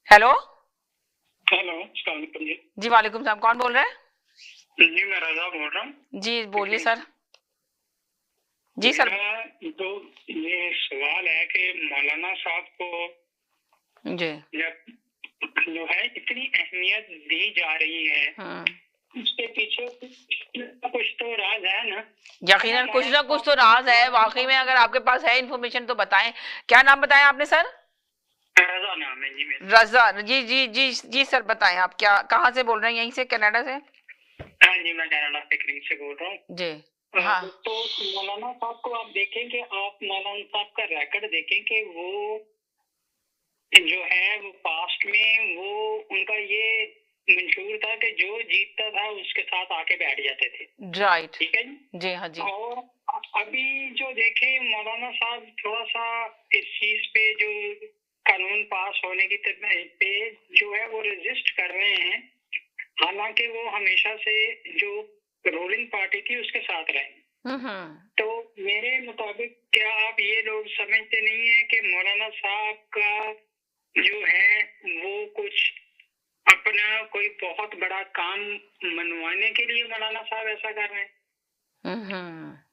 Hello. Hello, अस्सलाम वालेकुम जी। जी वालेकुम सलाम, कौन बोल रहे हैं? जी मैं रजा बोल रहा हूँ। जी बोलिए सर। जी सर। मेरा तो ये सवाल है कि मौलाना साहब को जी। जब जो है इतनी अहमियत दी जा रही है, उसके पीछे कुछ तो राज है ना। यकीनन कुछ ना कुछ तो राज है वाकई में। अगर आपके पास है इन्फॉर्मेशन तो बताएं। क्या नाम बताया आपने सर? रजा नाम है जी मेरा। रजा। जी जी जी जी सर बताएं, आप क्या कहाँ से बोल रहे हैं? यहीं से, कनाडा से? हाँ जी, मैं कनाडा से बोल रहा हूँ। जी हाँ। तो मौलाना साहब को आप देखें कि आप मौलाना साहब का रिकॉर्ड देखें कि वो जो है वो पास्ट में वो उनका ये मंशूर था कि जो जीतता था उसके साथ आके बैठ जाते थे। राइट। ठीक है जी। जी हाँ जी। और अभी जो देखे मौलाना साहब थोड़ा सा इस चीज पे जो कानून पास होने की पे जो है वो रेजिस्ट कर रहे हैं, हालांकि वो हमेशा से जो रूलिंग पार्टी थी उसके साथ रहे। तो मेरे मुताबिक क्या आप ये लोग समझते नहीं है कि मौलाना साहब का जो है वो कुछ अपना कोई बहुत बड़ा काम मनवाने के लिए मौलाना साहब ऐसा कर रहे हैं?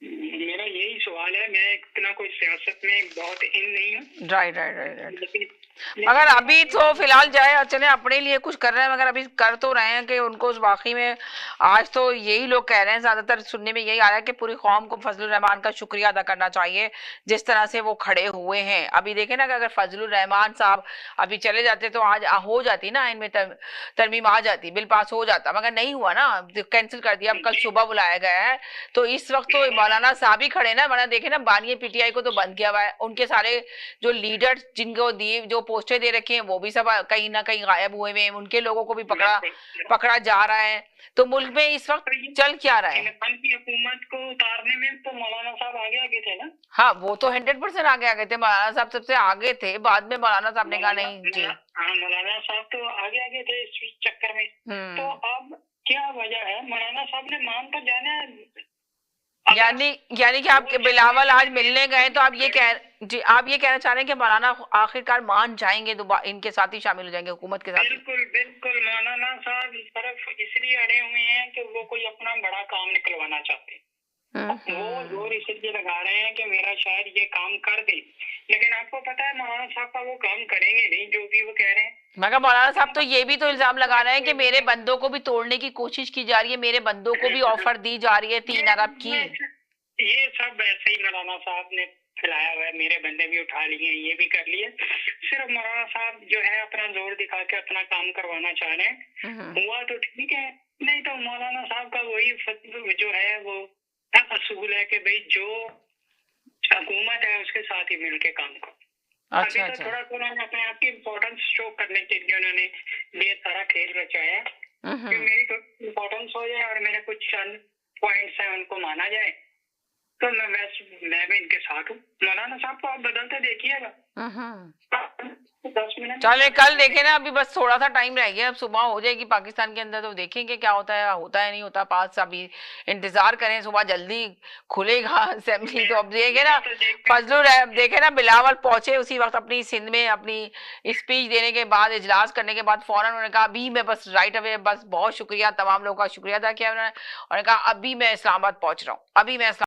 मेरा यही सवाल है। मैं इतना कोई सियासत में बहुत इन नहीं हूँ। Right right right right. मगर अभी तो फिलहाल जाए चले अपने लिए कुछ कर रहे हैं, मगर अभी कर तो रहे हैं कि उनको वाकई में आज तो यही लोग कह रहे हैं, ज्यादातर सुनने में यही आ रहा है कि पूरी कौम को फजलुर रहमान का शुक्रिया अदा करना चाहिए जिस तरह से वो खड़े हुए हैं। अभी देखे ना कि अगर फजलुर रहमान साहब अभी चले जाते तो आज हो जाती ना, इनमें तरमीम आ जाती, बिल पास हो जाता, मगर नहीं हुआ ना, कैंसिल कर दिया। अब कल सुबह बुलाया गया है तो इस वक्त तो मौलाना साहब ही खड़े ना, वरना देखे ना बानिए पीटीआई को तो बंद किया हुआ है, उनके सारे जो लीडर जिनको दिए जो पोस्टें दे रखी हैं वो भी सब कहीं ना कहीं गायब हुए हैं, उनके लोगों को भी पकड़ा जा रहा है। तो मुल्क में इस वक्त चल क्या रहा है? की हुकूमत को उतारने में तो मौलाना साहब आगे थे ना। हाँ वो तो 100% आगे थे, मौलाना साहब सबसे आगे थे। बाद में मौलाना साहब ने कहा नहीं जी। हाँ, मौलाना साहब तो आगे थे इस चक्कर में। तो अब क्या वजह है? मौलाना साहब ने मान तो जाना है। यानी यानी कि आपके बिलावल आज मिलने गए तो आप ये कहना चाह रहे हैं कि मौलाना आखिरकार मान जाएंगे, दोबारा इनके साथ ही शामिल हो जाएंगे हुकूमत के साथ? बिल्कुल बिल्कुल, मौलाना साहब इस तरफ इसलिए अड़े हुए हैं कि वो कोई अपना बड़ा काम निकलवाना चाहते हैं। वो जोर इसलिए लगा रहे हैं कि मेरा शायद ये काम कर दे, लेकिन आपको पता है मौलाना साहब का वो काम करेंगे नहीं जो भी वो कह रहे हैं। मगर मौलाना साहब तो ये भी तो इल्जाम लगा रहे हैं कि मेरे बंदों को भी तोड़ने की कोशिश की जा रही है, मेरे बंदों को भी ऑफर दी जा रही है 3 अरब की। ये सब ऐसे ही मौलाना साहब ने फैलाया हुआ है, मेरे बंदे भी उठा लिए, ये भी कर लिए। सिर्फ मौलाना साहब जो है अपना जोर दिखा के अपना काम करवाना चाह रहे हैं। हुआ तो ठीक है, नहीं तो मौलाना साहब का वही जो है वो असूल है कि भाई जो हुकूमत है उसके साथ ही मिलके काम करो। अच्छा, अभी तो थोड़ा सा उन्होंने अपने आप की इम्पोर्टेंस शो करने के लिए उन्होंने ये सारा खेल रचाया कि मेरी तो इम्पोर्टेंस हो जाए और मेरे कुछ चंद पॉइंट्स हैं उनको माना जाए, तो मैं भी इनके साथ हूँ। मौलाना साहब को आप बदलते देखिएगा। 10 मिनट चले कल देखे ना, अभी बस थोड़ा सा टाइम रह गया, अब सुबह हो जाएगी पाकिस्तान के अंदर तो देखेंगे क्या होता है नहीं होता पास। अभी इंतजार करें, सुबह जल्दी खुलेगा असेंबली तो अब देखे ना फजलुर देखे ना बिलावल पहुंचे उसी वक्त अपनी सिंध में अपनी स्पीच देने के बाद, इजलास करने के बाद फौरन उन्होंने कहा अभी मैं बस राइट अवे, बस बहुत शुक्रिया, तमाम लोगों का शुक्रिया अदा किया उन्होंने, उन्होंने कहा अभी मैं इस्लामाबाद पहुंच रहा हूँ, अभी मैं